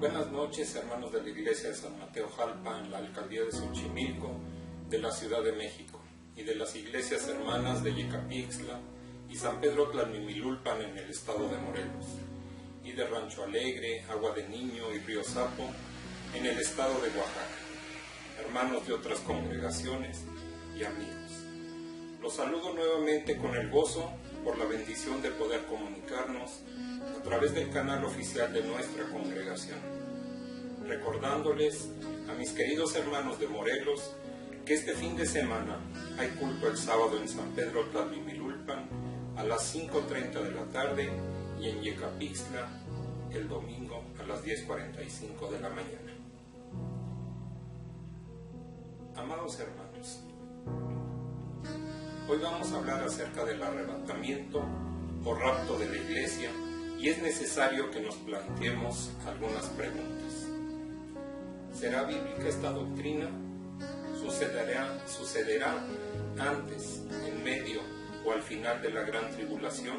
Buenas noches, hermanos de la Iglesia de San Mateo Jalpa, en la Alcaldía de Xochimilco, de la Ciudad de México, y de las iglesias hermanas de Yecapixtla y San Pedro Tlalmimilulpan en el estado de Morelos, y de Rancho Alegre, Agua de Niño y Río Sapo en el estado de Oaxaca, hermanos de otras congregaciones y amigos. Los saludo nuevamente con el gozo por la bendición de poder comunicarnos a través del canal oficial de nuestra congregación, recordándoles a mis queridos hermanos de Morelos que este fin de semana hay culto el sábado en San Pedro Tlalmimilulpan a las 5:30 de la tarde y en Yecapixtla el domingo a las 10:45 de la mañana. Amados hermanos, hoy vamos a hablar acerca del arrebatamiento o rapto de la Iglesia y es necesario que nos planteemos algunas preguntas. ¿Será bíblica esta doctrina? ¿Sucederá antes, en medio o al final de la gran tribulación?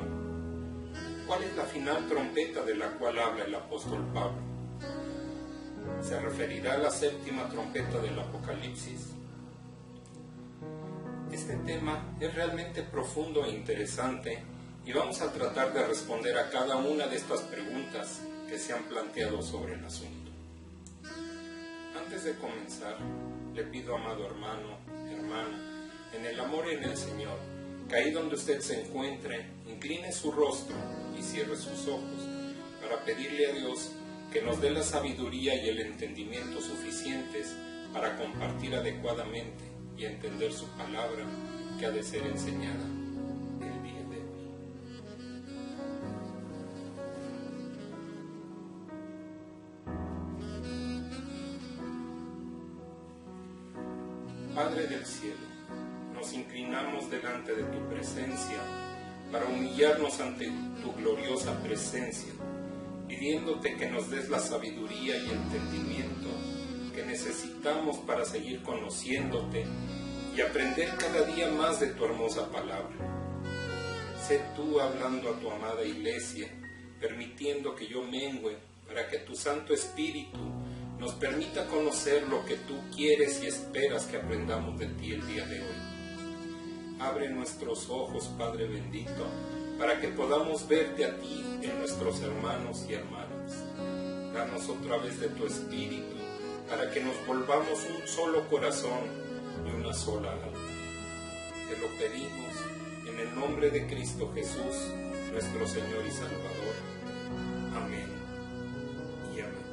¿Cuál es la final trompeta de la cual habla el apóstol Pablo? ¿Se referirá a la séptima trompeta del Apocalipsis? Este tema es realmente profundo e interesante y vamos a tratar de responder a cada una de estas preguntas que se han planteado sobre el asunto. Antes de comenzar, le pido, amado hermano, hermana, en el amor y en el Señor, que ahí donde usted se encuentre, incline su rostro y cierre sus ojos para pedirle a Dios que nos dé la sabiduría y el entendimiento suficientes para compartir adecuadamente y entender su palabra que ha de ser enseñada el día de hoy. Padre del cielo, nos inclinamos delante de tu presencia para humillarnos ante tu gloriosa presencia, pidiéndote que nos des la sabiduría y entendimiento que necesitamos para seguir conociéndote y aprender cada día más de tu hermosa palabra. Sé tú hablando a tu amada Iglesia, permitiendo que yo mengüe para que tu Santo Espíritu nos permita conocer lo que tú quieres y esperas que aprendamos de ti el día de hoy. Abre nuestros ojos, Padre bendito, para que podamos verte a ti en nuestros hermanos y hermanas. Danos otra vez de tu Espíritu, para que nos volvamos un solo corazón y una sola alma. Te lo pedimos en el nombre de Cristo Jesús, nuestro Señor y Salvador. Amén y amén.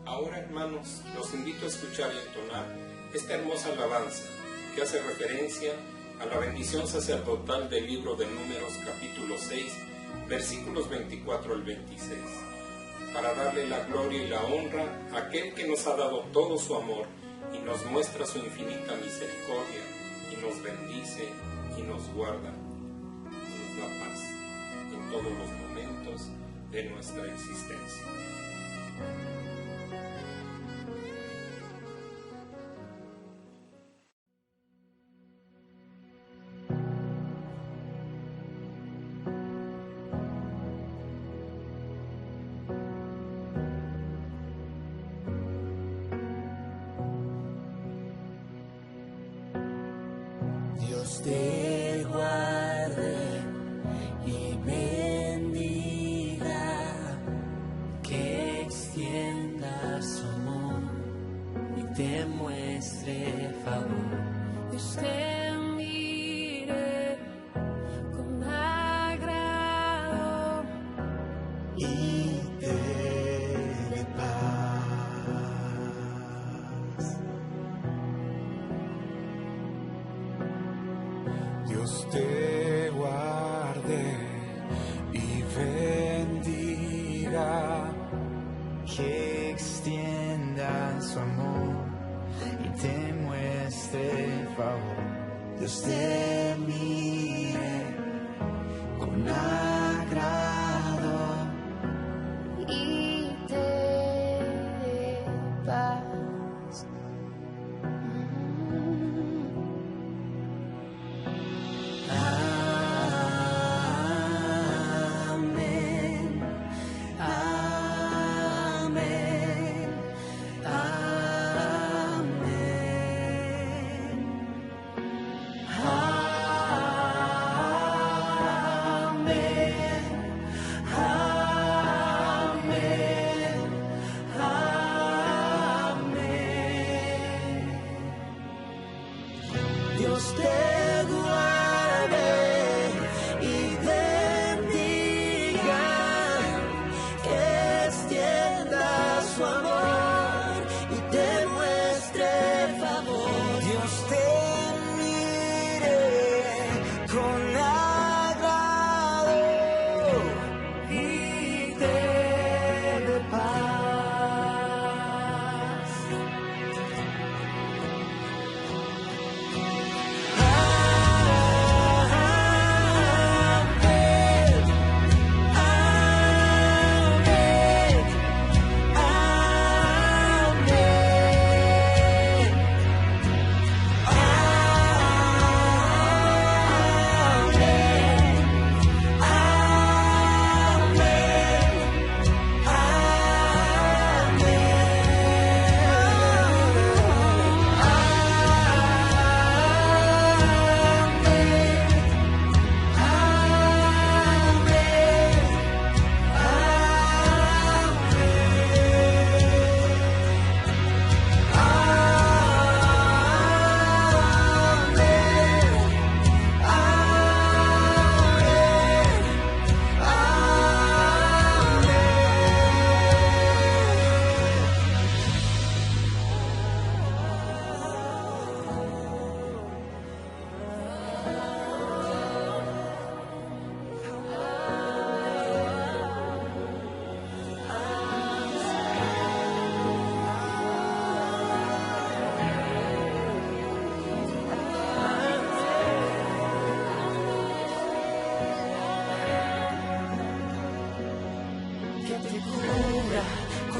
Ahora, hermanos, los invito a escuchar y entonar esta hermosa alabanza que hace referencia a la bendición sacerdotal del libro de Números capítulo 6, versículos 24 al 26. Para darle la gloria y la honra a aquel que nos ha dado todo su amor y nos muestra su infinita misericordia y nos bendice y nos guarda y nos da paz en todos los momentos de nuestra existencia. Dios te guarde y bendiga, que extienda su amor y te muestre favor. Dios te mire con agrado y te dé paz. Dios te guarde y bendiga, que extienda su amor y te muestre favor. Dios te mire con agrado y te dé paz. Amén.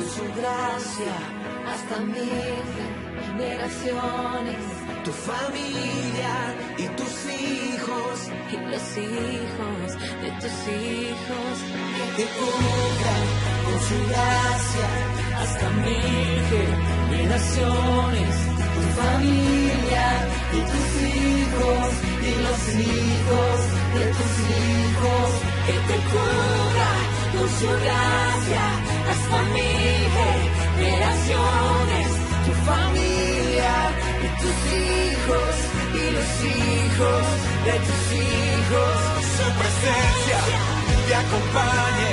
con su gracia hasta 1000 generaciones. Tu familia y tus hijos y los hijos de tus hijos, que te cubran con su gracia hasta 1000 generaciones. Tu familia y tus hijos y los hijos de tus hijos, que te cubra con su gracia hasta 1000 generaciones. Tu familia y tus hijos y los hijos de tus hijos. Su presencia te acompañe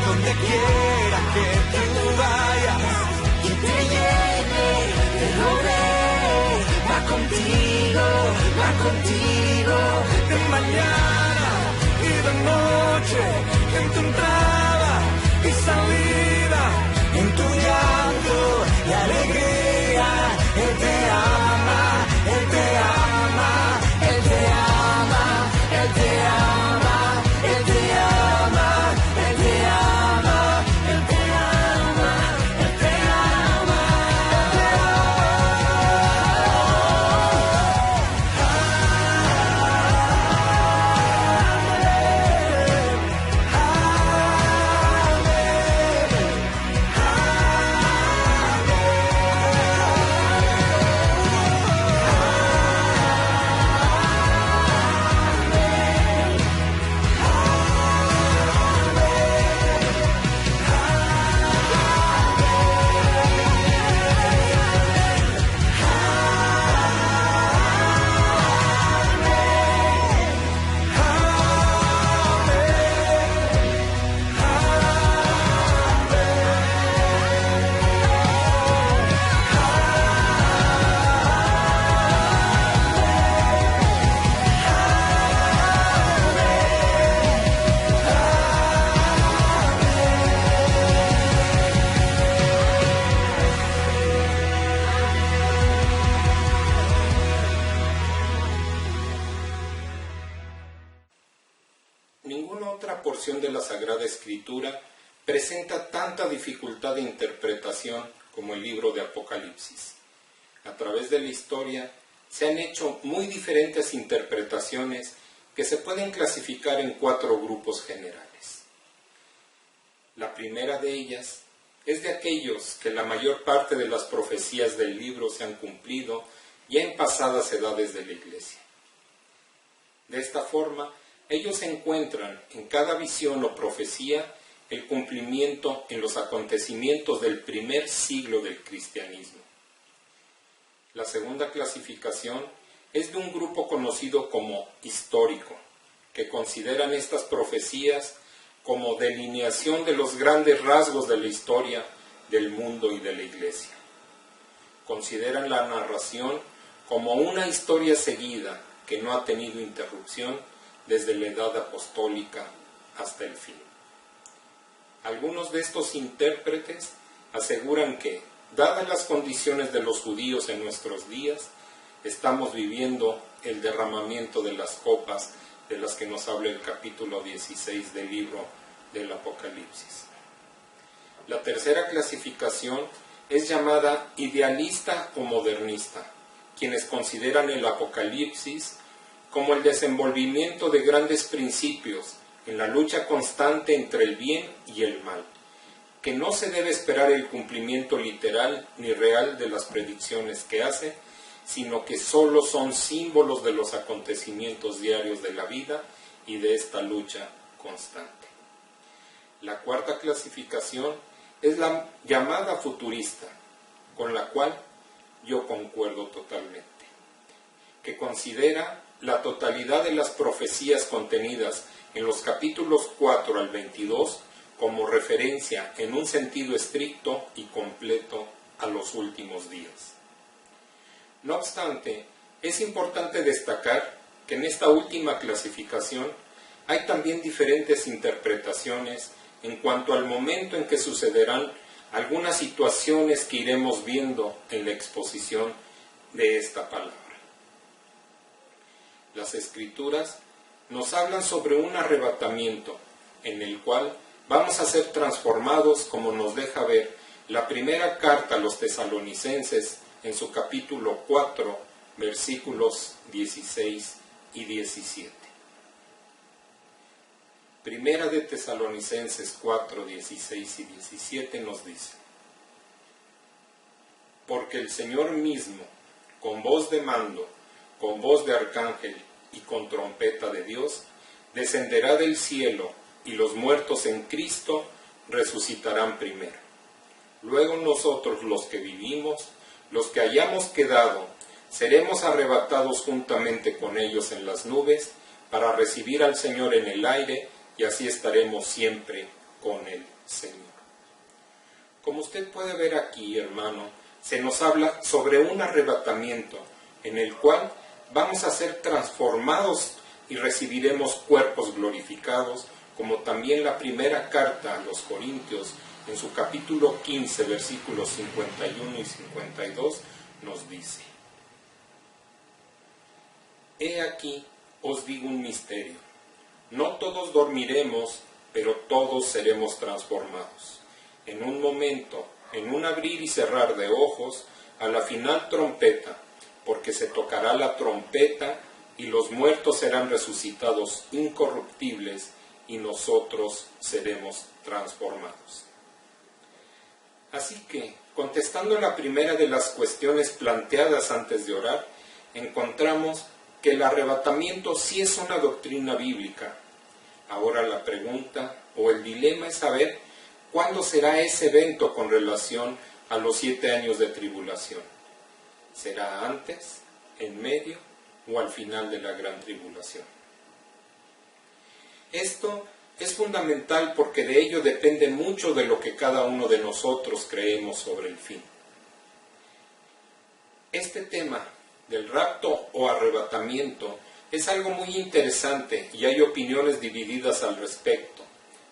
donde quiera que tú vayas y te llene, te rodee, va contigo de mañana y de noche, en tu entrada y salida, en tu llanto y alegría. Él te ama, Él te ama, Él te ama, Él te ama, Él te ama, Él te ama, Él te ama, Él te ama, Él te Ninguna otra porción de la Sagrada Escritura presenta tanta dificultad de interpretación como el libro de Apocalipsis. A través de la historia se han hecho muy diferentes interpretaciones que se pueden clasificar en 4 grupos generales. La primera de ellas es de aquellos que la mayor parte de las profecías del libro se han cumplido ya en pasadas edades de la Iglesia. De esta forma, ellos encuentran en cada visión o profecía el cumplimiento en los acontecimientos del primer siglo del cristianismo. La segunda clasificación es de un grupo conocido como histórico, que consideran estas profecías como delineación de los grandes rasgos de la historia del mundo y de la Iglesia. Consideran la narración como una historia seguida que no ha tenido interrupción desde la edad apostólica hasta el fin. Algunos de estos intérpretes aseguran que, dadas las condiciones de los judíos en nuestros días, estamos viviendo el derramamiento de las copas de las que nos habla el capítulo 16 del libro del Apocalipsis. La tercera clasificación es llamada idealista o modernista, quienes consideran el Apocalipsis como el desenvolvimiento de grandes principios en la lucha constante entre el bien y el mal, que no se debe esperar el cumplimiento literal ni real de las predicciones que hace, sino que solo son símbolos de los acontecimientos diarios de la vida y de esta lucha constante. La cuarta clasificación es la llamada futurista, con la cual yo concuerdo totalmente, que considera la totalidad de las profecías contenidas en los capítulos 4 al 22 como referencia en un sentido estricto y completo a los últimos días. No obstante, es importante destacar que en esta última clasificación hay también diferentes interpretaciones en cuanto al momento en que sucederán algunas situaciones que iremos viendo en la exposición de esta palabra. Las Escrituras nos hablan sobre un arrebatamiento en el cual vamos a ser transformados, como nos deja ver la primera carta a los tesalonicenses en su capítulo 4, versículos 16 y 17. Primera de Tesalonicenses 4, 16 y 17 nos dice: porque el Señor mismo, con voz de mando, con voz de arcángel y con trompeta de Dios, descenderá del cielo, y los muertos en Cristo resucitarán primero. Luego nosotros, los que vivimos, los que hayamos quedado, seremos arrebatados juntamente con ellos en las nubes, para recibir al Señor en el aire, y así estaremos siempre con el Señor. Como usted puede ver aquí, hermano, se nos habla sobre un arrebatamiento en el cual vamos a ser transformados y recibiremos cuerpos glorificados, como también la primera carta a los Corintios, en su capítulo 15, versículos 51 y 52, nos dice: He aquí, os digo un misterio. No todos dormiremos, pero todos seremos transformados. En un momento, en un abrir y cerrar de ojos, a la final trompeta, porque se tocará la trompeta, y los muertos serán resucitados incorruptibles, y nosotros seremos transformados. Así que, contestando la primera de las cuestiones planteadas antes de orar, encontramos que el arrebatamiento sí es una doctrina bíblica. Ahora la pregunta o el dilema es saber cuándo será ese evento con relación a los 7 años de tribulación. ¿Será antes, en medio o al final de la gran tribulación? Esto es fundamental porque de ello depende mucho de lo que cada uno de nosotros creemos sobre el fin. Este tema del rapto o arrebatamiento es algo muy interesante y hay opiniones divididas al respecto.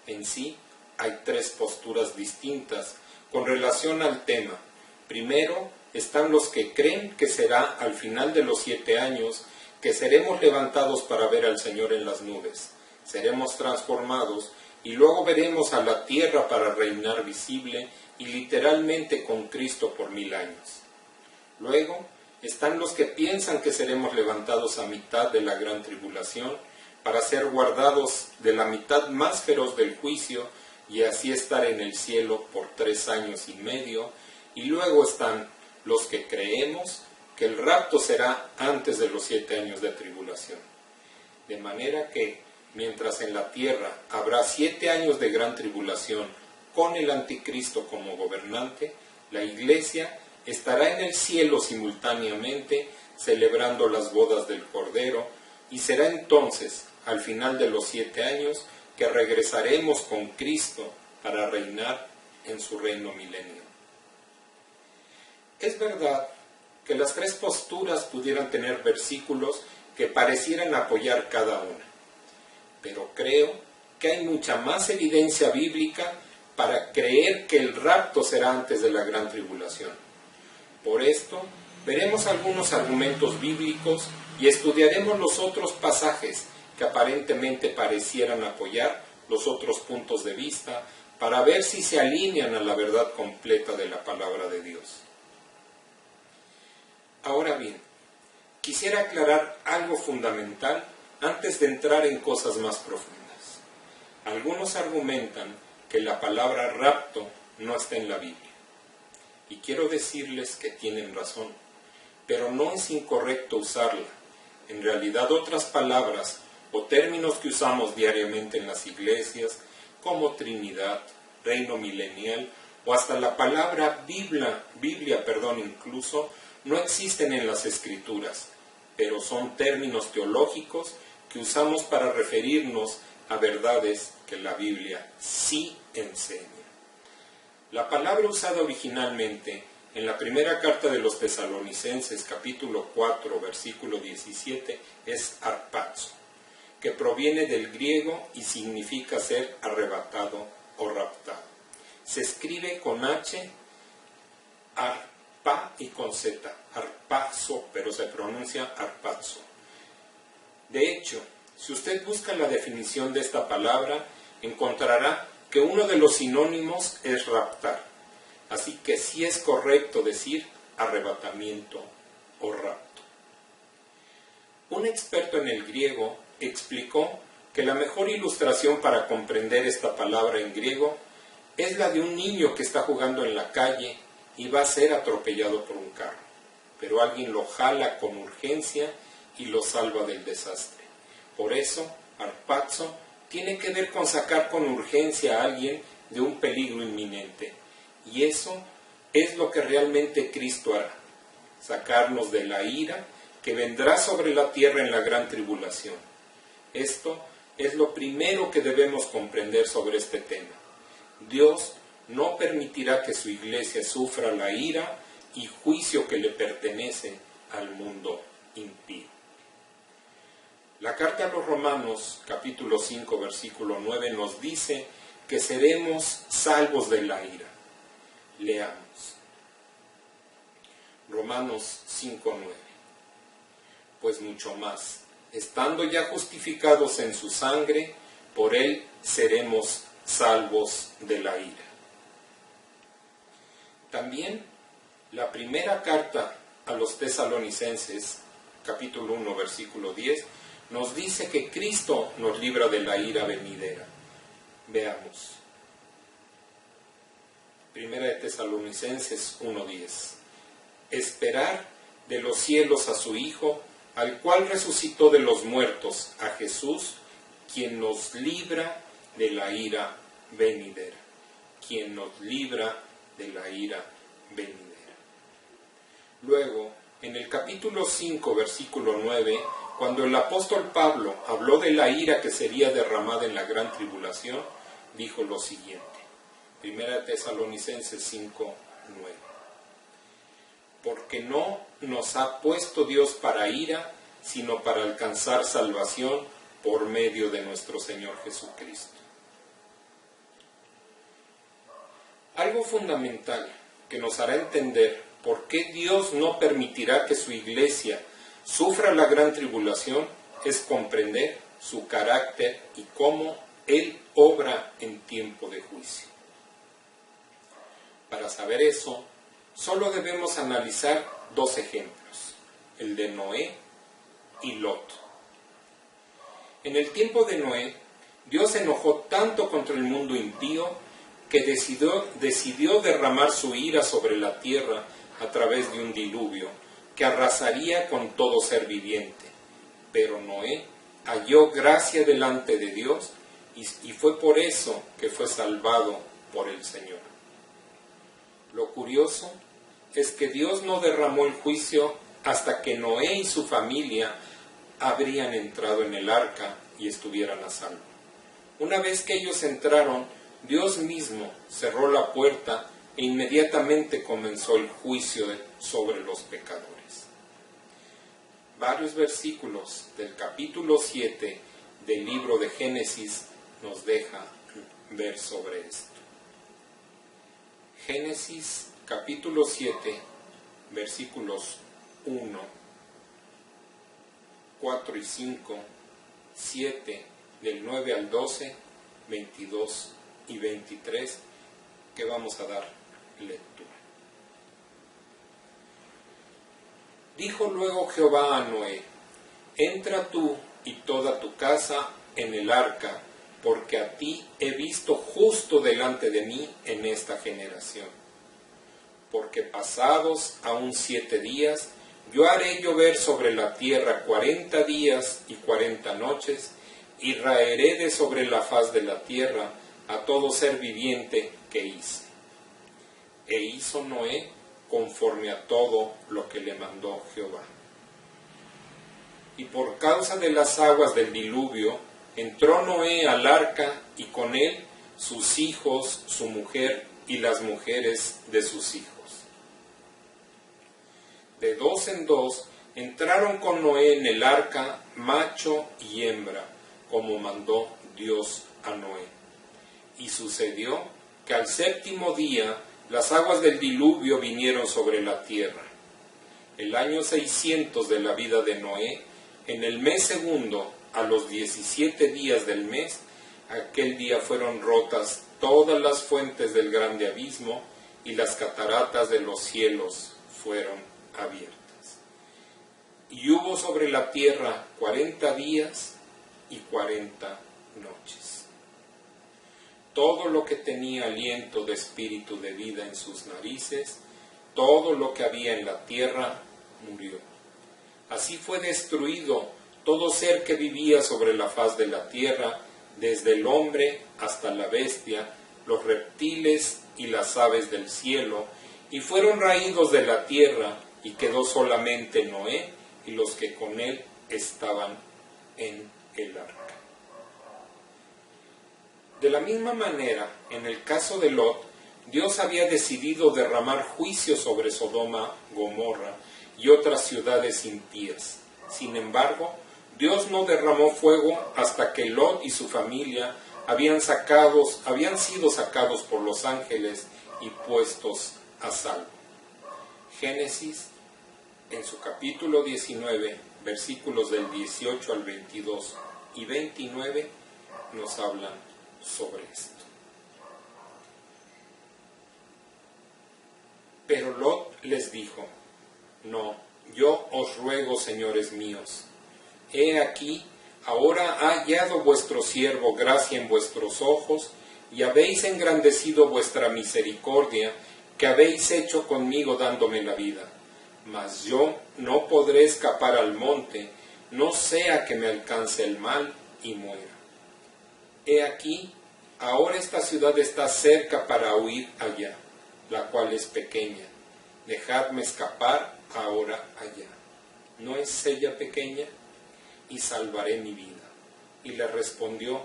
En sí, hay 3 posturas distintas con relación al tema. Primero, están los que creen que será al final de los 7 años que seremos levantados para ver al Señor en las nubes. Seremos transformados y luego veremos a la tierra para reinar visible y literalmente con Cristo por 1000 años. Luego están los que piensan que seremos levantados a mitad de la gran tribulación para ser guardados de la mitad más feroz del juicio y así estar en el cielo por 3 años y medio. Y luego están los que creemos que el rapto será antes de los 7 años de tribulación. De manera que, mientras en la tierra habrá 7 años de gran tribulación con el anticristo como gobernante, la iglesia estará en el cielo simultáneamente celebrando las bodas del Cordero, y será entonces, al final de los 7 años, que regresaremos con Cristo para reinar en su reino milenio. Es verdad que las 3 posturas pudieran tener versículos que parecieran apoyar cada una, pero creo que hay mucha más evidencia bíblica para creer que el rapto será antes de la gran tribulación. Por esto, veremos algunos argumentos bíblicos y estudiaremos los otros pasajes que aparentemente parecieran apoyar los otros puntos de vista para ver si se alinean a la verdad completa de la palabra de Dios. Ahora bien, quisiera aclarar algo fundamental antes de entrar en cosas más profundas. Algunos argumentan que la palabra rapto no está en la Biblia. Y quiero decirles que tienen razón, pero no es incorrecto usarla. En realidad otras palabras o términos que usamos diariamente en las iglesias, como Trinidad, Reino Milenial, o hasta la palabra Biblia incluso, no existen en las Escrituras, pero son términos teológicos que usamos para referirnos a verdades que la Biblia sí enseña. La palabra usada originalmente en la primera carta de los Tesalonicenses, capítulo 4, versículo 17, es arpazo, que proviene del griego y significa ser arrebatado o raptado. Se escribe con H, arpa y con Z, arpazo, pero se pronuncia arpazo. De hecho, si usted busca la definición de esta palabra, encontrará que uno de los sinónimos es raptar. Así que sí es correcto decir arrebatamiento o rapto. Un experto en el griego explicó que la mejor ilustración para comprender esta palabra en griego es la de un niño que está jugando en la calle y va a ser atropellado por un carro, pero alguien lo jala con urgencia y lo salva del desastre. Por eso, harpazo tiene que ver con sacar con urgencia a alguien de un peligro inminente. Y eso es lo que realmente Cristo hará, sacarnos de la ira que vendrá sobre la tierra en la gran tribulación. Esto es lo primero que debemos comprender sobre este tema. Dios no permitirá que su iglesia sufra la ira y juicio que le pertenece al mundo impío. La carta a los Romanos, capítulo 5, versículo 9, nos dice que seremos salvos de la ira. Leamos. Romanos 5, 9. Pues mucho más, estando ya justificados en su sangre, por él seremos salvos de la ira. También la primera carta a los Tesalonicenses, capítulo 1, versículo 10, nos dice que Cristo nos libra de la ira venidera. Veamos. Primera de Tesalonicenses 1:10. Esperar de los cielos a su Hijo, al cual resucitó de los muertos, a Jesús, quien nos libra de la ira venidera. Quien nos libra de la ira venidera. Luego, en el capítulo 5, versículo 9, cuando el apóstol Pablo habló de la ira que sería derramada en la gran tribulación, dijo lo siguiente. Primera Tesalonicenses 5, 9. Porque no nos ha puesto Dios para ira, sino para alcanzar salvación por medio de nuestro Señor Jesucristo. Algo fundamental que nos hará entender por qué Dios no permitirá que su iglesia sufra la gran tribulación es comprender su carácter y cómo Él obra en tiempo de juicio. Para saber eso, solo debemos analizar dos ejemplos, el de Noé y Lot. En el tiempo de Noé, Dios se enojó tanto contra el mundo impío que decidió derramar su ira sobre la tierra a través de un diluvio que arrasaría con todo ser viviente. Pero Noé halló gracia delante de Dios y fue por eso que fue salvado por el Señor. Lo curioso es que Dios no derramó el juicio hasta que Noé y su familia habrían entrado en el arca y estuvieran a salvo. Una vez que ellos entraron, Dios mismo cerró la puerta e inmediatamente comenzó el juicio sobre los pecadores. Varios versículos del capítulo 7 del libro de Génesis nos deja ver sobre esto. Génesis capítulo 7, versículos 1, 4 y 5, 7, del 9 al 12, 22 y 23, que vamos a dar lectura. Dijo luego Jehová a Noé, entra tú y toda tu casa en el arca, porque a ti he visto justo delante de mí en esta generación. Porque pasados aún 7 días, yo haré llover sobre la tierra 40 días y 40 noches, y raeré de sobre la faz de la tierra a todo ser viviente que hice. E hizo Noé conforme a todo lo que le mandó Jehová. Y por causa de las aguas del diluvio, entró Noé al arca y con él sus hijos, su mujer y las mujeres de sus hijos. De 2 en 2 entraron con Noé en el arca macho y hembra, como mandó Dios a Noé. Y sucedió que al 7º día las aguas del diluvio vinieron sobre la tierra. El año 600 de la vida de Noé, en el mes segundo, a los 17 días del mes, aquel día fueron rotas todas las fuentes del grande abismo, y las cataratas de los cielos fueron abiertas. Y hubo sobre la tierra 40 días y 40 noches. Todo lo que tenía aliento de espíritu de vida en sus narices, todo lo que había en la tierra, murió. Así fue destruido todo ser que vivía sobre la faz de la tierra, desde el hombre hasta la bestia, los reptiles y las aves del cielo, y fueron raídos de la tierra, y quedó solamente Noé y los que con él estaban en el arca. De la misma manera, en el caso de Lot, Dios había decidido derramar juicio sobre Sodoma, Gomorra y otras ciudades impías. Sin embargo, Dios no derramó fuego hasta que Lot y su familia habían sido sacados por los ángeles y puestos a salvo. Génesis, en su capítulo 19, versículos del 18 al 22 y 29, nos hablan sobre esto. Pero Lot les dijo: no, yo os ruego, señores míos, he aquí, ahora ha hallado vuestro siervo gracia en vuestros ojos, y habéis engrandecido vuestra misericordia, que habéis hecho conmigo dándome la vida. Mas yo no podré escapar al monte, no sea que me alcance el mal y muera. He aquí, ahora esta ciudad está cerca para huir allá, la cual es pequeña. Dejadme escapar ahora allá. ¿No es ella pequeña? Y salvaré mi vida. Y le respondió: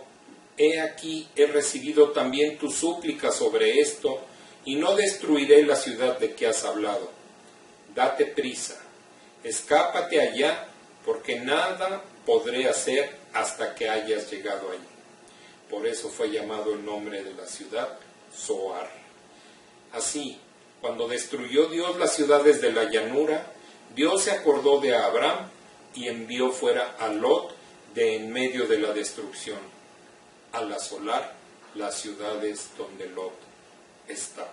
he aquí, he recibido también tu súplica sobre esto, y no destruiré la ciudad de que has hablado. Date prisa, escápate allá, porque nada podré hacer hasta que hayas llegado allí. Por eso fue llamado el nombre de la ciudad Zoar. Así, cuando destruyó Dios las ciudades de la llanura, Dios se acordó de Abraham y envió fuera a Lot de en medio de la destrucción, al asolar las ciudades donde Lot estaba.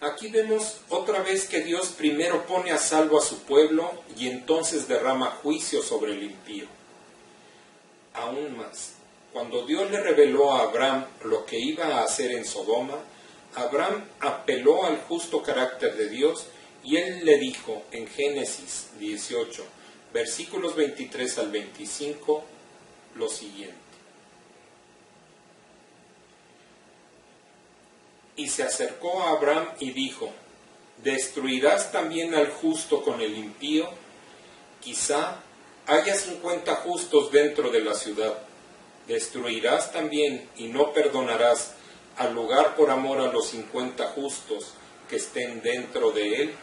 Aquí vemos otra vez que Dios primero pone a salvo a su pueblo y entonces derrama juicio sobre el impío. Aún más, cuando Dios le reveló a Abraham lo que iba a hacer en Sodoma, Abraham apeló al justo carácter de Dios y él le dijo en Génesis 18, versículos 23 al 25, lo siguiente. Y se acercó a Abraham y dijo: ¿destruirás también al justo con el impío? Quizá haya 50 justos dentro de la ciudad. ¿Destruirás también y no perdonarás al lugar por amor a los 50 justos que estén dentro de él?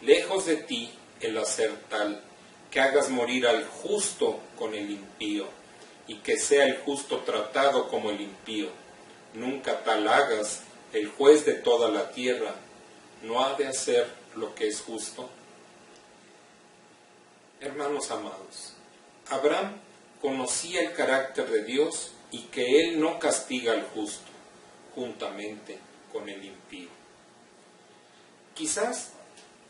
Lejos de ti el hacer tal, que hagas morir al justo con el impío, y que sea el justo tratado como el impío. Nunca tal hagas. El juez de toda la tierra no ha de hacer lo que es justo. Hermanos amados, Abraham conocía el carácter de Dios y que Él no castiga al justo, juntamente con el impío. Quizás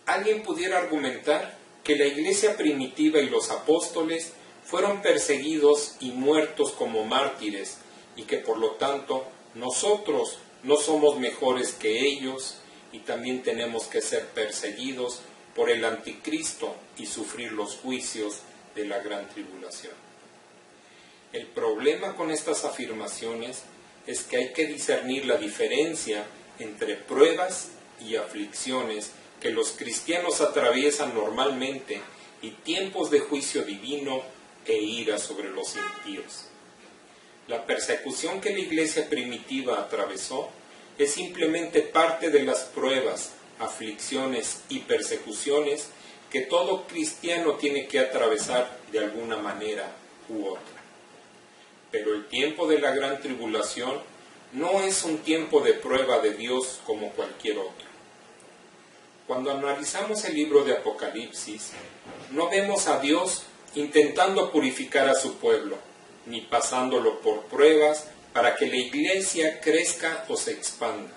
alguien pudiera argumentar que la iglesia primitiva y los apóstoles fueron perseguidos y muertos como mártires, y que por lo tanto nosotros no somos mejores que ellos y también tenemos que ser perseguidos por el anticristo y sufrir los juicios de la gran tribulación. El problema con estas afirmaciones es que hay que discernir la diferencia entre pruebas y aflicciones que los cristianos atraviesan normalmente y tiempos de juicio divino e ira sobre los impíos. La persecución que la iglesia primitiva atravesó es simplemente parte de las pruebas, aflicciones y persecuciones que todo cristiano tiene que atravesar de alguna manera u otra. Pero el tiempo de la gran tribulación no es un tiempo de prueba de Dios como cualquier otro. Cuando analizamos el libro de Apocalipsis, no vemos a Dios intentando purificar a su pueblo, ni pasándolo por pruebas para que la iglesia crezca o se expanda.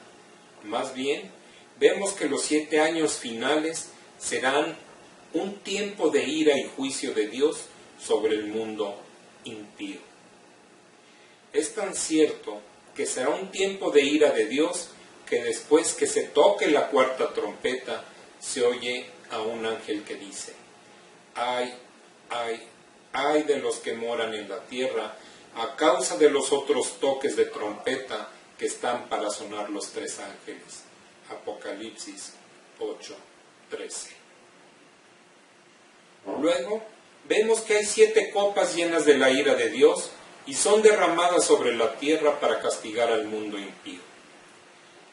Más bien, vemos que los 7 años finales serán un tiempo de ira y juicio de Dios sobre el mundo impío. Es tan cierto que será un tiempo de ira de Dios que después que se toque la 4ª trompeta, se oye a un ángel que dice: ay, ay, ay de los que moran en la tierra, a causa de los otros toques de trompeta que están para sonar los 3 ángeles. Apocalipsis 8:13. Luego, vemos que hay 7 copas llenas de la ira de Dios y son derramadas sobre la tierra para castigar al mundo impío.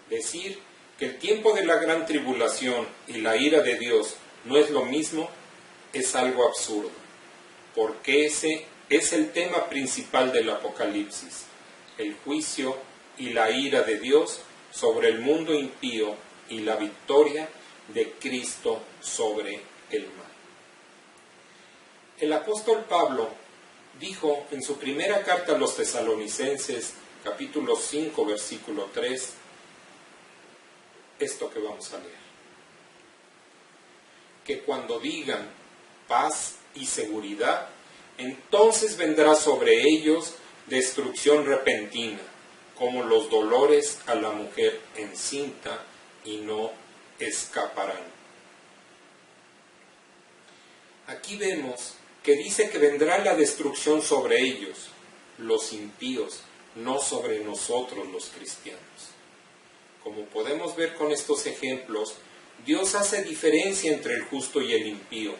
Decir que el tiempo de la gran tribulación y la ira de Dios no es lo mismo es algo absurdo, porque ese es el tema principal del Apocalipsis, el juicio y la ira de Dios sobre el mundo impío y la victoria de Cristo sobre el mal. El apóstol Pablo dijo en su primera carta a los Tesalonicenses, capítulo 5, versículo 3, esto que vamos a leer: que cuando digan paz y seguridad, entonces vendrá sobre ellos destrucción repentina, como los dolores a la mujer encinta, y no escaparán. Aquí vemos que dice que vendrá la destrucción sobre ellos, los impíos, no sobre nosotros los cristianos. Como podemos ver con estos ejemplos, Dios hace diferencia entre el justo y el impío.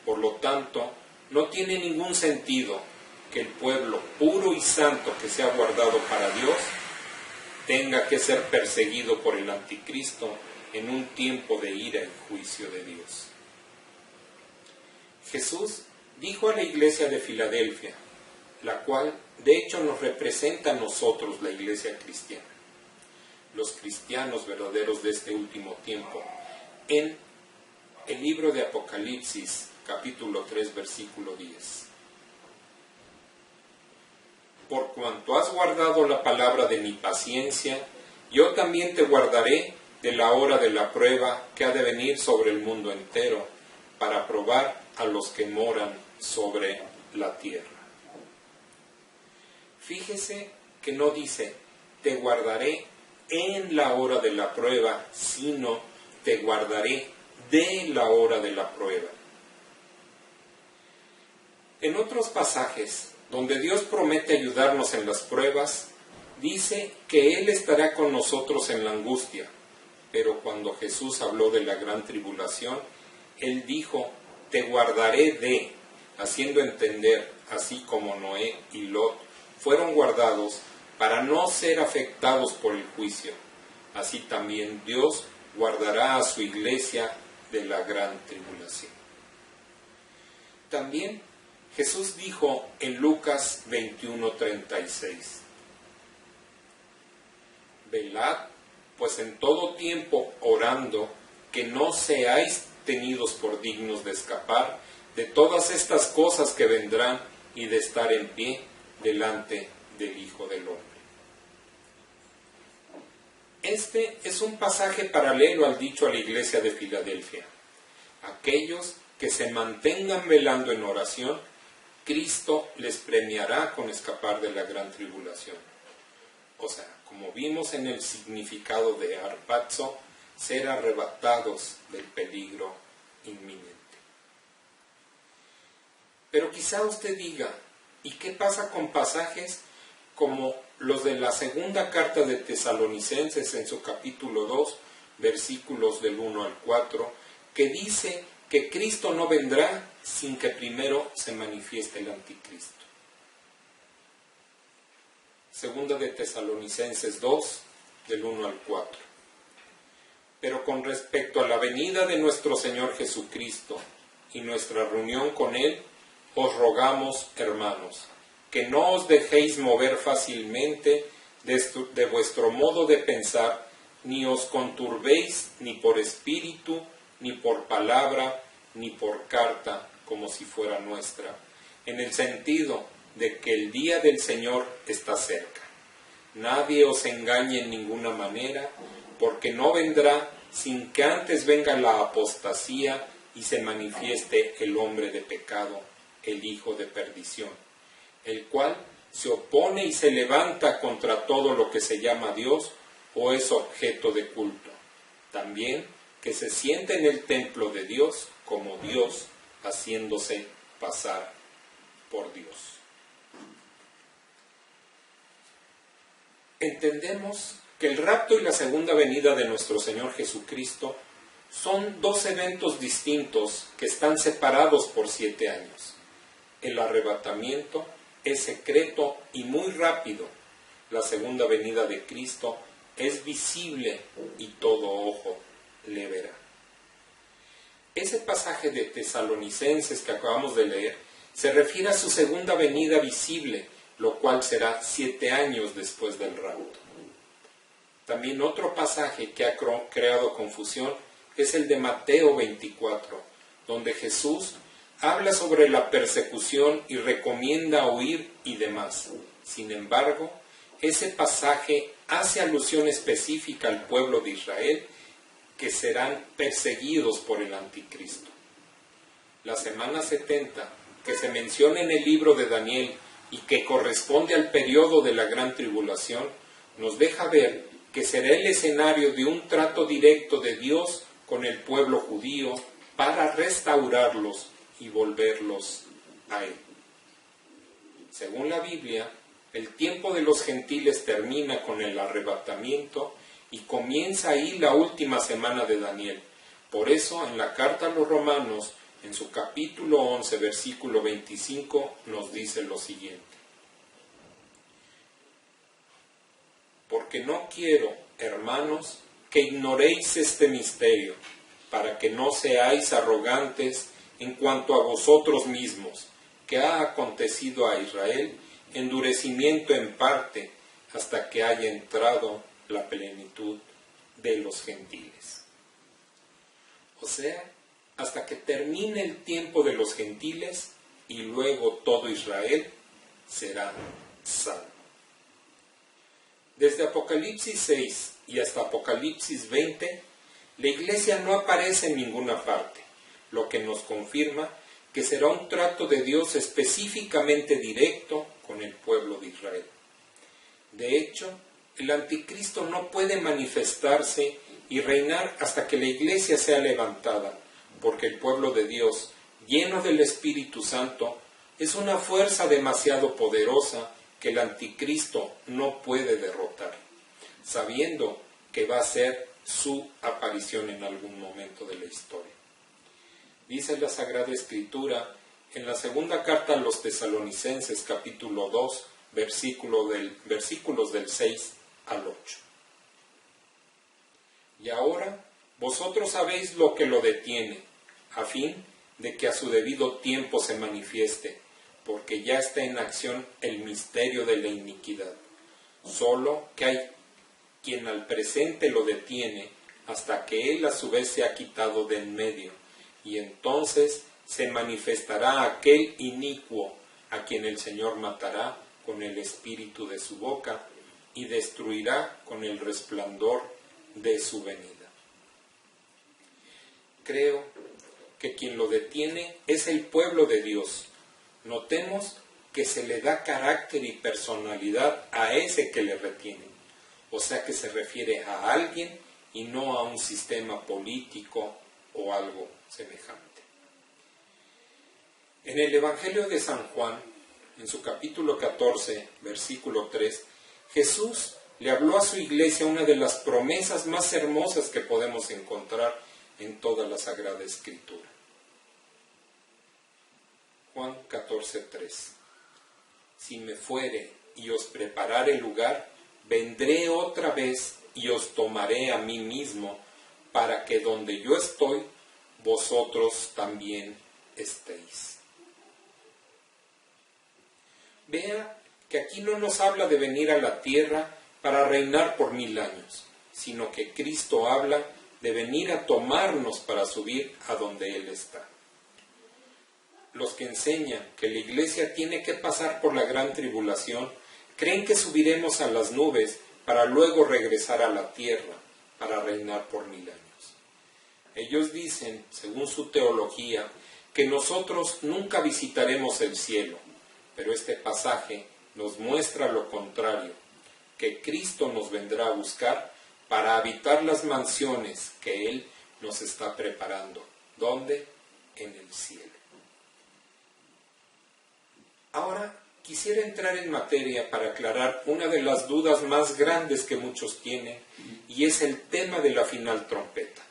Por lo tanto, no tiene ningún sentido que el pueblo puro y santo que se ha guardado para Dios tenga que ser perseguido por el anticristo en un tiempo de ira y juicio de Dios. Jesús dijo a la iglesia de Filadelfia, la cual de hecho nos representa a nosotros, la iglesia cristiana, los cristianos verdaderos de este último tiempo, en el libro de Apocalipsis, capítulo 3, versículo 10. Por cuanto has guardado la palabra de mi paciencia, yo también te guardaré de la hora de la prueba que ha de venir sobre el mundo entero, para probar a los que moran sobre la tierra. Fíjese que no dice, te guardaré en la hora de la prueba, sino te guardaré de la hora de la prueba. En otros pasajes, donde Dios promete ayudarnos en las pruebas, dice que Él estará con nosotros en la angustia. Pero cuando Jesús habló de la gran tribulación, Él dijo, te guardaré de, haciendo entender, así como Noé y Lot fueron guardados para no ser afectados por el juicio. Así también Dios guardará a su iglesia de la gran tribulación. También Jesús dijo en Lucas 21:36, velad, pues en todo tiempo orando, que no seáis tenidos por dignos de escapar de todas estas cosas que vendrán y de estar en pie delante del Hijo del Hombre. Este es un pasaje paralelo al dicho a la iglesia de Filadelfia. Aquellos que se mantengan velando en oración, Cristo les premiará con escapar de la gran tribulación. O sea, como vimos en el significado de harpazo, ser arrebatados del peligro inminente. Pero quizá usted diga, ¿y qué pasa con pasajes como los de la segunda carta de Tesalonicenses en su capítulo 2, versículos del 1 al 4, que dice que Cristo no vendrá sin que primero se manifieste el anticristo? Segunda de Tesalonicenses 2, del 1 al 4. Pero con respecto a la venida de nuestro Señor Jesucristo y nuestra reunión con Él, os rogamos, hermanos, que no os dejéis mover fácilmente de vuestro modo de pensar, ni os conturbéis ni por espíritu, ni por palabra, ni por carta, como si fuera nuestra, en el sentido de que el día del Señor está cerca. Nadie os engañe en ninguna manera, porque no vendrá sin que antes venga la apostasía y se manifieste el hombre de pecado, el hijo de perdición, el cual se opone y se levanta contra todo lo que se llama Dios o es objeto de culto. También que se siente en el templo de Dios como Dios, haciéndose pasar por Dios. Entendemos que el rapto y la segunda venida de nuestro Señor Jesucristo son dos eventos distintos que están separados por 7 años. El arrebatamiento es secreto y muy rápido. La segunda venida de Cristo es visible y todo ojo le verá. Ese pasaje de Tesalonicenses que acabamos de leer se refiere a su segunda venida visible, lo cual será 7 años después del rapto. También otro pasaje que ha creado confusión es el de Mateo 24, donde Jesús habla sobre la persecución y recomienda huir y demás. Sin embargo, ese pasaje hace alusión específica al pueblo de Israel, que serán perseguidos por el anticristo. La semana 70, que se menciona en el libro de Daniel y que corresponde al periodo de la gran tribulación, nos deja ver que será el escenario de un trato directo de Dios con el pueblo judío para restaurarlos y volverlos a Él. Según la Biblia, el tiempo de los gentiles termina con el arrebatamiento y comienza ahí la última semana de Daniel. Por eso, en la carta a los Romanos, en su capítulo 11, versículo 25, nos dice lo siguiente: porque no quiero, hermanos, que ignoréis este misterio, para que no seáis arrogantes en cuanto a vosotros mismos, que ha acontecido a Israel endurecimiento en parte, hasta que haya entrado la plenitud de los gentiles. O sea, hasta que termine el tiempo de los gentiles y luego todo Israel será salvo. Desde Apocalipsis 6 y hasta Apocalipsis 20, la Iglesia no aparece en ninguna parte, lo que nos confirma que será un trato de Dios específicamente directo con el pueblo de Israel. De hecho, el anticristo no puede manifestarse y reinar hasta que la Iglesia sea levantada, porque el pueblo de Dios, lleno del Espíritu Santo, es una fuerza demasiado poderosa que el anticristo no puede derrotar, sabiendo que va a ser su aparición en algún momento de la historia. Dice la Sagrada Escritura en la segunda carta a los Tesalonicenses, capítulo 2, versículos del 6 al 8. Y ahora vosotros sabéis lo que lo detiene, a fin de que a su debido tiempo se manifieste, porque ya está en acción el misterio de la iniquidad. Solo que hay quien al presente lo detiene, hasta que él a su vez se ha quitado de en medio, y entonces se manifestará aquel inicuo, a quien el Señor matará con el espíritu de su boca, y destruirá con el resplandor de su venida. Creo que quien lo detiene es el pueblo de Dios. Notemos que se le da carácter y personalidad a ese que le retiene, o sea que se refiere a alguien y no a un sistema político o algo semejante. En el Evangelio de San Juan, en su capítulo 14, versículo 3, Jesús le habló a su iglesia una de las promesas más hermosas que podemos encontrar en toda la Sagrada Escritura. Juan 14:3. Si me fuere y os preparare lugar, vendré otra vez y os tomaré a mí mismo, para que donde yo estoy, vosotros también estéis. Vea que aquí no nos habla de venir a la tierra para reinar por 1000 años, sino que Cristo habla de venir a tomarnos para subir a donde Él está. Los que enseñan que la Iglesia tiene que pasar por la gran tribulación creen que subiremos a las nubes para luego regresar a la tierra para reinar por 1000 años. Ellos dicen, según su teología, que nosotros nunca visitaremos el cielo, pero este pasaje nos muestra lo contrario, que Cristo nos vendrá a buscar para habitar las mansiones que Él nos está preparando. ¿Dónde? En el cielo. Ahora quisiera entrar en materia para aclarar una de las dudas más grandes que muchos tienen, y es el tema de la final trompeta.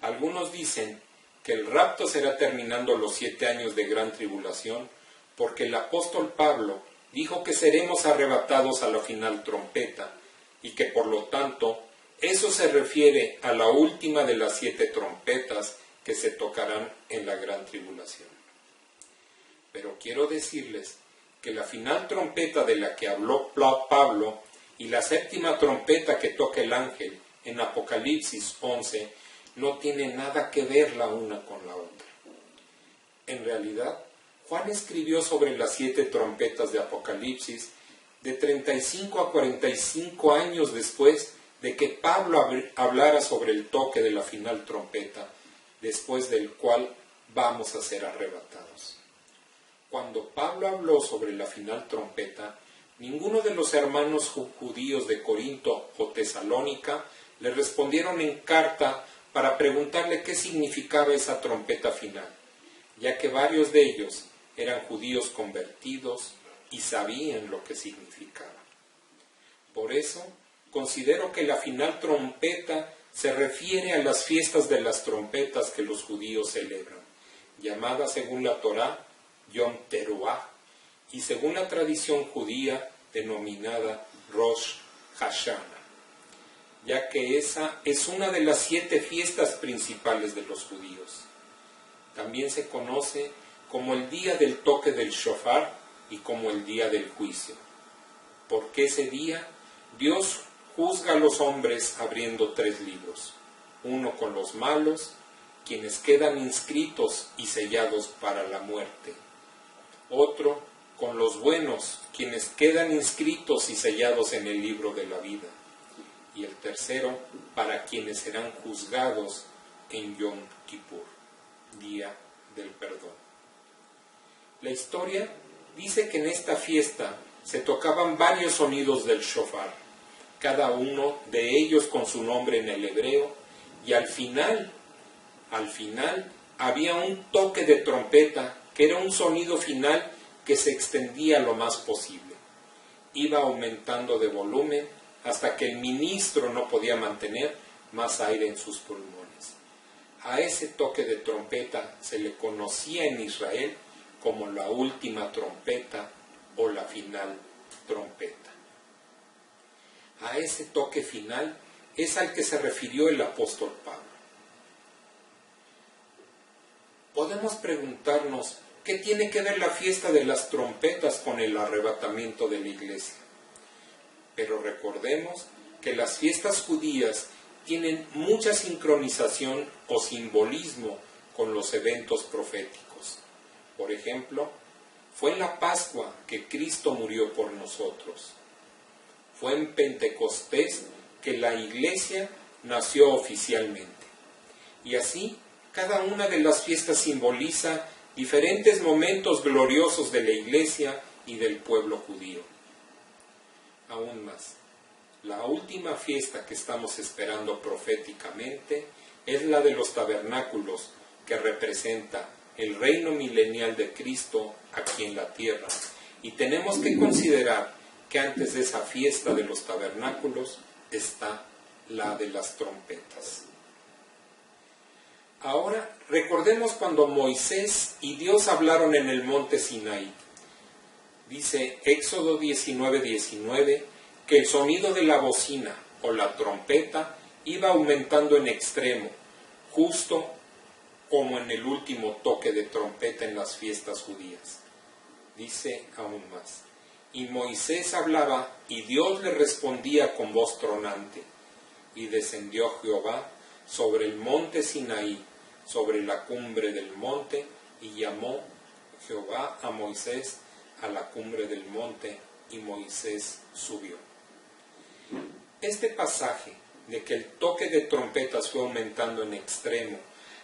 Algunos dicen que el rapto será terminando los 7 años de gran tribulación, porque el apóstol Pablo dijo que seremos arrebatados a la final trompeta, y que por lo tanto eso se refiere a la última de las 7 trompetas que se tocarán en la gran tribulación. Pero quiero decirles que la final trompeta de la que habló Pablo y la 7ª trompeta que toca el ángel en Apocalipsis 11 no tienen nada que ver la una con la otra. En realidad, Juan escribió sobre las 7 trompetas de Apocalipsis de 35 a 45 años después de que Pablo hablara sobre el toque de la final trompeta, después del cual vamos a ser arrebatados. Cuando Pablo habló sobre la final trompeta, ninguno de los hermanos judíos de Corinto o Tesalónica le respondieron en carta para preguntarle qué significaba esa trompeta final, ya que varios de ellos eran judíos convertidos y sabían lo que significaba. Por eso, considero que la final trompeta se refiere a las fiestas de las trompetas que los judíos celebran, llamadas según la Torá Yom Teruah, y según la tradición judía denominada Rosh Hashanah, ya que esa es una de las 7 fiestas principales de los judíos. También se conoce como el día del toque del shofar y como el día del juicio, porque ese día Dios juzga a los hombres abriendo 3 libros, uno con los malos, quienes quedan inscritos y sellados para la muerte, otro con los buenos, quienes quedan inscritos y sellados en el libro de la vida, y el tercero para quienes serán juzgados en Yom Kippur, día del perdón. La historia dice que en esta fiesta se tocaban varios sonidos del shofar, cada uno de ellos con su nombre en el hebreo, y al final había un toque de trompeta que era un sonido final que se extendía lo más posible. Iba aumentando de volumen hasta que el ministro no podía mantener más aire en sus pulmones. A ese toque de trompeta se le conocía en Israel como la última trompeta o la final trompeta. A ese toque final es al que se refirió el apóstol Pablo. Podemos preguntarnos, ¿qué tiene que ver la fiesta de las trompetas con el arrebatamiento de la iglesia? Pero recordemos que las fiestas judías tienen mucha sincronización o simbolismo con los eventos proféticos. Por ejemplo, fue en la Pascua que Cristo murió por nosotros. Fue en Pentecostés que la iglesia nació oficialmente. Y así, cada una de las fiestas simboliza diferentes momentos gloriosos de la iglesia y del pueblo judío. Aún más, la última fiesta que estamos esperando proféticamente es la de los tabernáculos, que representa el reino milenial de Cristo aquí en la tierra. Y tenemos que considerar que antes de esa fiesta de los tabernáculos está la de las trompetas. Ahora, recordemos cuando Moisés y Dios hablaron en el monte Sinaí. Dice Éxodo 19:19 que el sonido de la bocina o la trompeta iba aumentando en extremo, justo como en el último toque de trompeta en las fiestas judías. Dice aún más, y Moisés hablaba y Dios le respondía con voz tronante, y descendió Jehová sobre el monte Sinaí, sobre la cumbre del monte, y llamó Jehová a Moisés a la cumbre del monte y Moisés subió. Este pasaje de que el toque de trompetas fue aumentando en extremo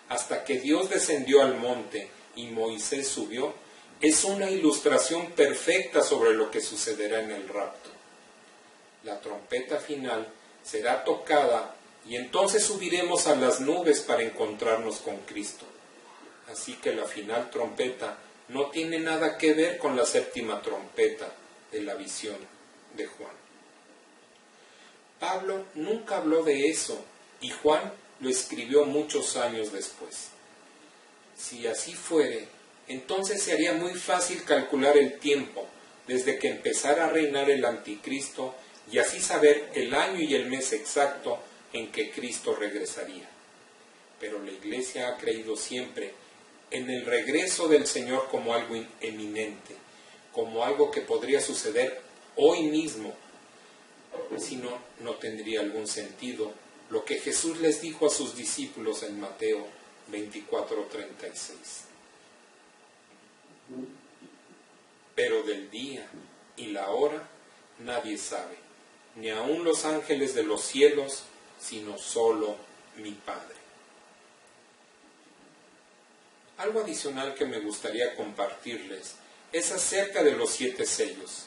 hasta que Dios descendió al monte y Moisés subió, es una ilustración perfecta sobre lo que sucederá en el rapto. La trompeta final será tocada y entonces subiremos a las nubes para encontrarnos con Cristo. Así que la final trompeta no tiene nada que ver con la séptima trompeta de la visión de Juan. Pablo nunca habló de eso y Juan lo escribió muchos años después. Si así fuere, entonces se haría muy fácil calcular el tiempo desde que empezara a reinar el anticristo y así saber el año y el mes exacto en que Cristo regresaría. Pero la Iglesia ha creído siempre en el regreso del Señor como algo eminente, como algo que podría suceder hoy mismo. Si no, no tendría algún sentido lo que Jesús les dijo a sus discípulos en Mateo 24:36. Pero del día y la hora nadie sabe, ni aun los ángeles de los cielos, sino solo mi Padre. Algo adicional que me gustaría compartirles es acerca de los 7 sellos.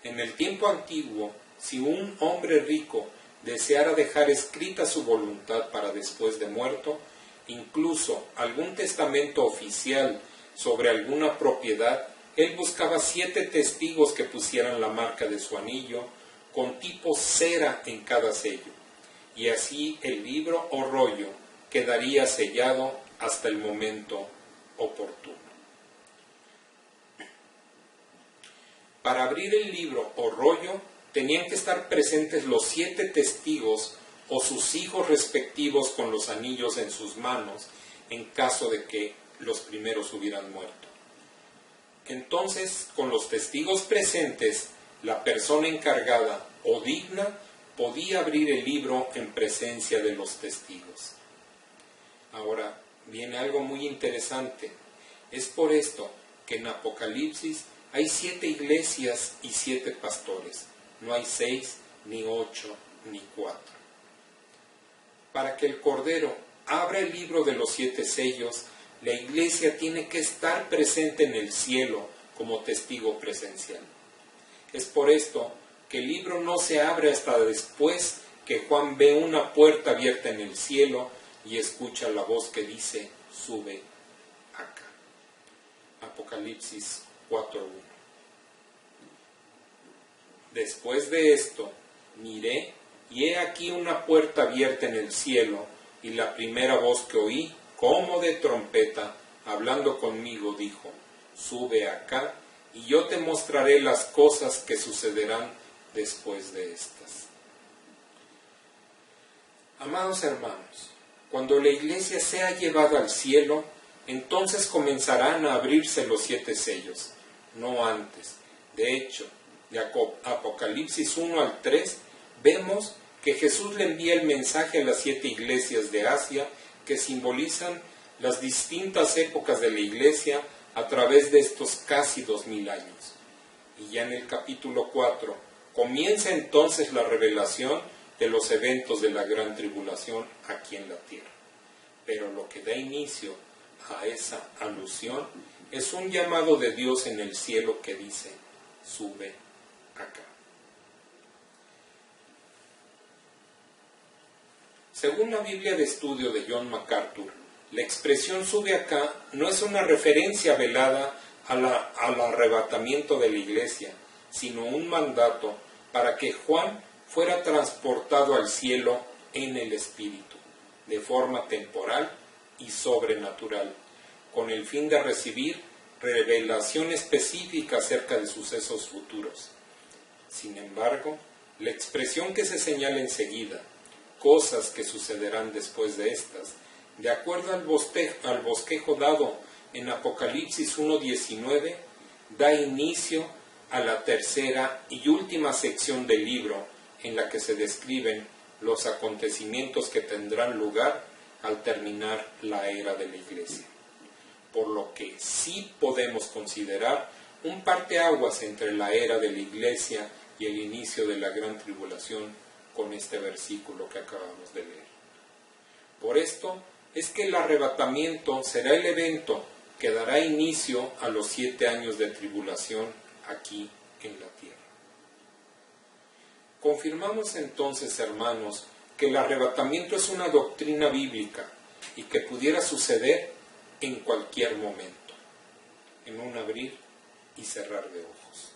En el tiempo antiguo, si un hombre rico deseara dejar escrita su voluntad para después de muerto, incluso algún testamento oficial sobre alguna propiedad, él buscaba 7 testigos que pusieran la marca de su anillo con tipo cera en cada sello, y así el libro o rollo quedaría sellado hasta el momento oportuno. Para abrir el libro o rollo tenían que estar presentes los 7 testigos o sus hijos respectivos con los anillos en sus manos en caso de que los primeros hubieran muerto. Entonces, con los testigos presentes, la persona encargada o digna podía abrir el libro en presencia de los testigos. Ahora, viene algo muy interesante. Es por esto que en Apocalipsis hay 7 iglesias y 7 pastores. No hay 6, ni 8, ni 4. Para que el Cordero abra el libro de los 7 sellos, la iglesia tiene que estar presente en el cielo como testigo presencial. Es por esto que el libro no se abre hasta después que Juan ve una puerta abierta en el cielo y escucha la voz que dice, sube acá. Apocalipsis 4:1. Después de esto, miré, y he aquí una puerta abierta en el cielo, y la primera voz que oí, como de trompeta, hablando conmigo, dijo, sube acá, y yo te mostraré las cosas que sucederán después de estas. Amados hermanos, cuando la iglesia sea llevada al cielo, entonces comenzarán a abrirse los 7 sellos, no antes. De hecho, de Apocalipsis 1 al 3, vemos que Jesús le envía el mensaje a las 7 iglesias de Asia que simbolizan las distintas épocas de la iglesia a través de estos casi 2000 años. Y ya en el capítulo 4 comienza entonces la revelación de los eventos de la gran tribulación aquí en la tierra. Pero lo que da inicio a esa alusión es un llamado de Dios en el cielo que dice, sube acá. Según la Biblia de estudio de John MacArthur, la expresión sube acá no es una referencia velada al arrebatamiento de la iglesia, sino un mandato para que Juan fuera transportado al cielo en el Espíritu, de forma temporal y sobrenatural, con el fin de recibir revelación específica acerca de sucesos futuros. Sin embargo, la expresión que se señala enseguida, cosas que sucederán después de estas, de acuerdo al bosquejo dado en Apocalipsis 1:19, da inicio a la tercera y última sección del libro, en la que se describen los acontecimientos que tendrán lugar al terminar la era de la iglesia. Por lo que sí podemos considerar un parteaguas entre la era de la Iglesia y el inicio de la gran tribulación con este versículo que acabamos de leer. Por esto es que el arrebatamiento será el evento que dará inicio a los 7 años de tribulación aquí en la tierra. Confirmamos entonces, hermanos, que el arrebatamiento es una doctrina bíblica y que pudiera suceder en cualquier momento, en un abrir y cerrar de ojos.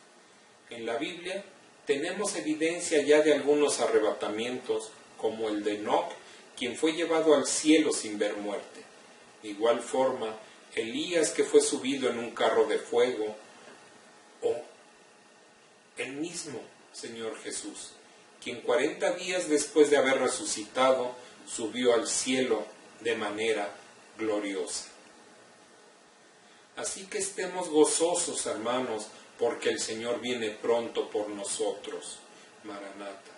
En la Biblia tenemos evidencia ya de algunos arrebatamientos, como el de Enoc, quien fue llevado al cielo sin ver muerte. De igual forma, Elías, que fue subido en un carro de fuego, o el mismo Señor Jesús, quien 40 días después de haber resucitado, subió al cielo de manera gloriosa. Así que estemos gozosos, hermanos, porque el Señor viene pronto por nosotros. Maranata.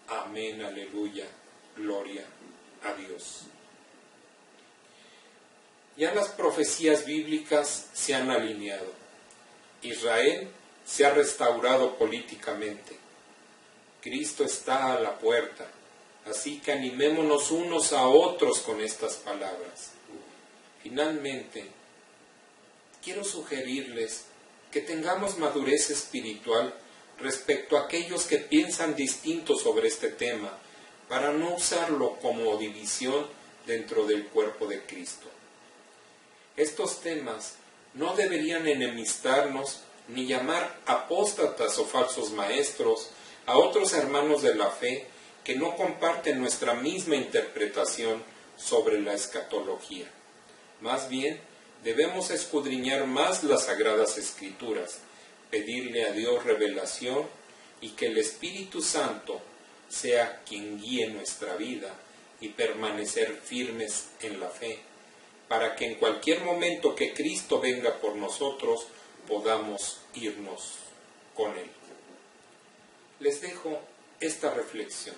Amén, aleluya, gloria a Dios. Ya las profecías bíblicas se han alineado. Israel se ha restaurado políticamente. Cristo está a la puerta. Así que animémonos unos a otros con estas palabras. Finalmente, quiero sugerirles que tengamos madurez espiritual respecto a aquellos que piensan distinto sobre este tema, para no usarlo como división dentro del cuerpo de Cristo. Estos temas no deberían enemistarnos ni llamar apóstatas o falsos maestros a otros hermanos de la fe que no comparten nuestra misma interpretación sobre la escatología. Más bien, debemos escudriñar más las Sagradas Escrituras, pedirle a Dios revelación y que el Espíritu Santo sea quien guíe nuestra vida y permanecer firmes en la fe, para que en cualquier momento que Cristo venga por nosotros podamos irnos con Él. Les dejo esta reflexión.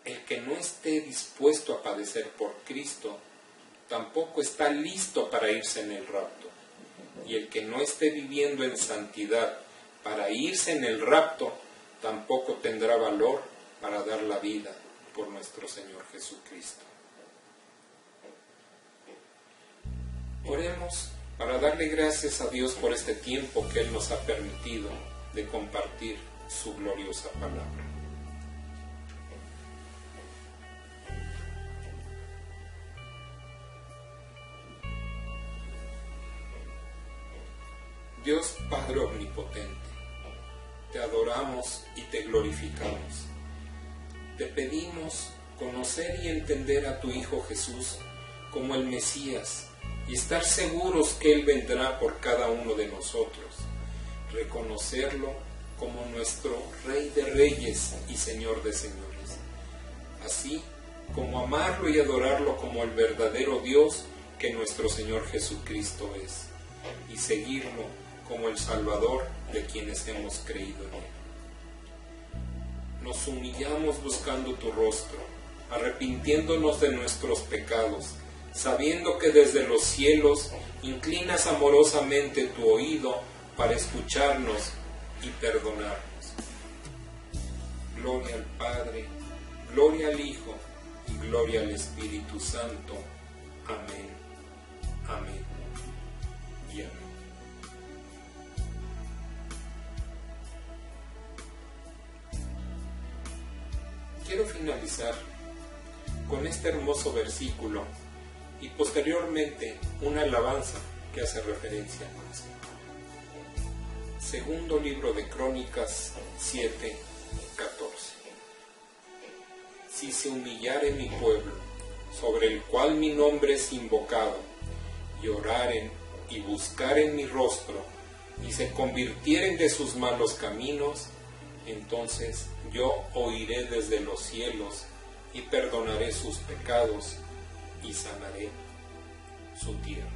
El que no esté dispuesto a padecer por Cristo, tampoco está listo para irse en el rapto. Y el que no esté viviendo en santidad para irse en el rapto, tampoco tendrá valor para dar la vida por nuestro Señor Jesucristo. Oremos para darle gracias a Dios por este tiempo que Él nos ha permitido de compartir su gloriosa palabra. Dios Padre Omnipotente, te adoramos y te glorificamos. Te pedimos conocer y entender a tu Hijo Jesús como el Mesías y estar seguros que Él vendrá por cada uno de nosotros, reconocerlo como nuestro Rey de Reyes y Señor de Señores, así como amarlo y adorarlo como el verdadero Dios que nuestro Señor Jesucristo es, y seguirlo como el Salvador de quienes hemos creído en Él. Nos humillamos buscando tu rostro, arrepintiéndonos de nuestros pecados, sabiendo que desde los cielos inclinas amorosamente tu oído para escucharnos y perdonarnos. Gloria al Padre, gloria al Hijo y gloria al Espíritu Santo. Amén, amén y amén. Quiero finalizar con este hermoso versículo y posteriormente una alabanza que hace referencia a esto. Segundo libro de Crónicas 7:14. Si se humillare mi pueblo, sobre el cual mi nombre es invocado, y oraren y buscaren mi rostro, y se convirtieren de sus malos caminos, entonces yo oiré desde los cielos y perdonaré sus pecados y sanaré su tierra.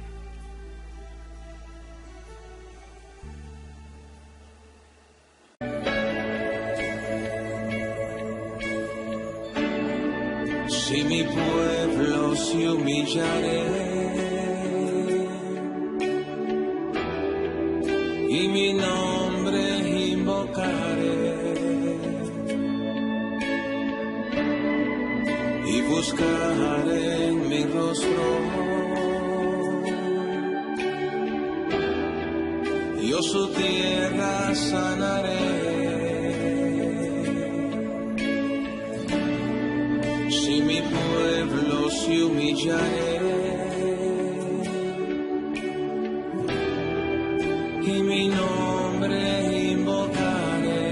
Si mi pueblo se humillare buscaré en mi rostro. Yo su tierra sanaré. Si mi pueblo se humillare y mi nombre invocaré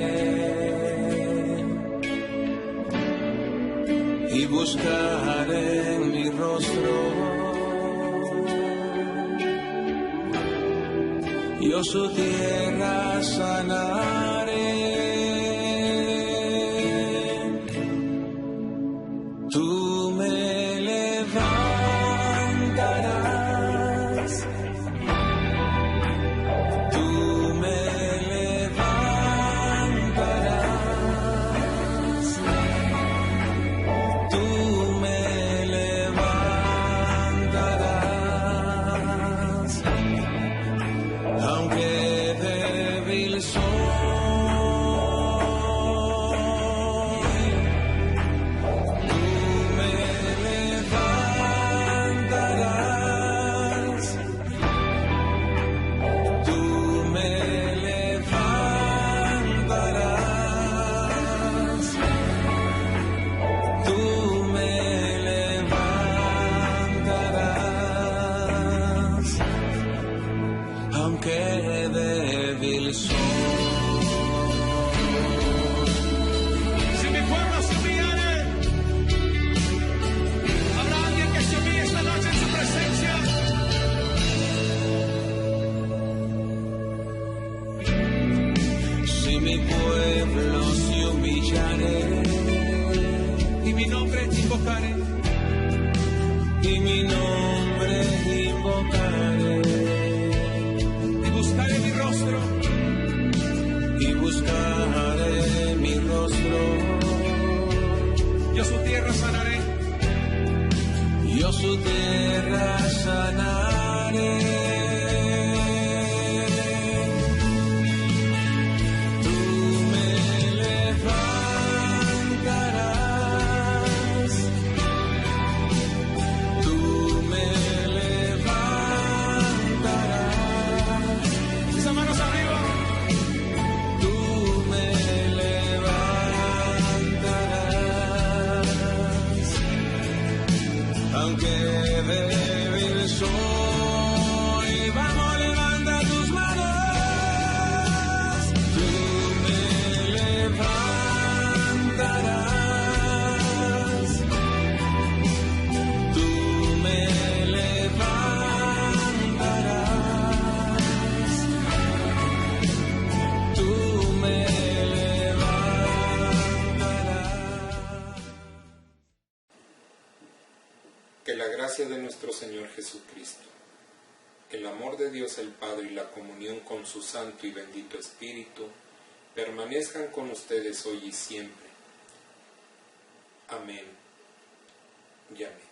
y buscaré en mi rostro, yo su tierra sanaré. Tú me levantarás, tú me levantarás, tú me levantarás, aunque débil soy. Si mi pueblo se humillare, habrá alguien que se humille esta noche en su presencia. Si mi pueblo se humillare y mi nombre invocaré, y mi nombre invocaré, buscaré mi rostro y buscaré mi rostro, yo su tierra sanaré, yo su tierra sanaré. Tú me levantarás, tú me levantarás. Esas manos arriba. Tú me levantarás, aunque débil soy. Vamos, levanta tus manos. Tú me levantarás, tú me levantarás, tú me levantarás. Que la gracia de nuestro Señor Jesucristo, el amor de Dios el Padre y la comunión con su Santo y bendito Espíritu permanezcan con ustedes hoy y siempre. Amén y amén.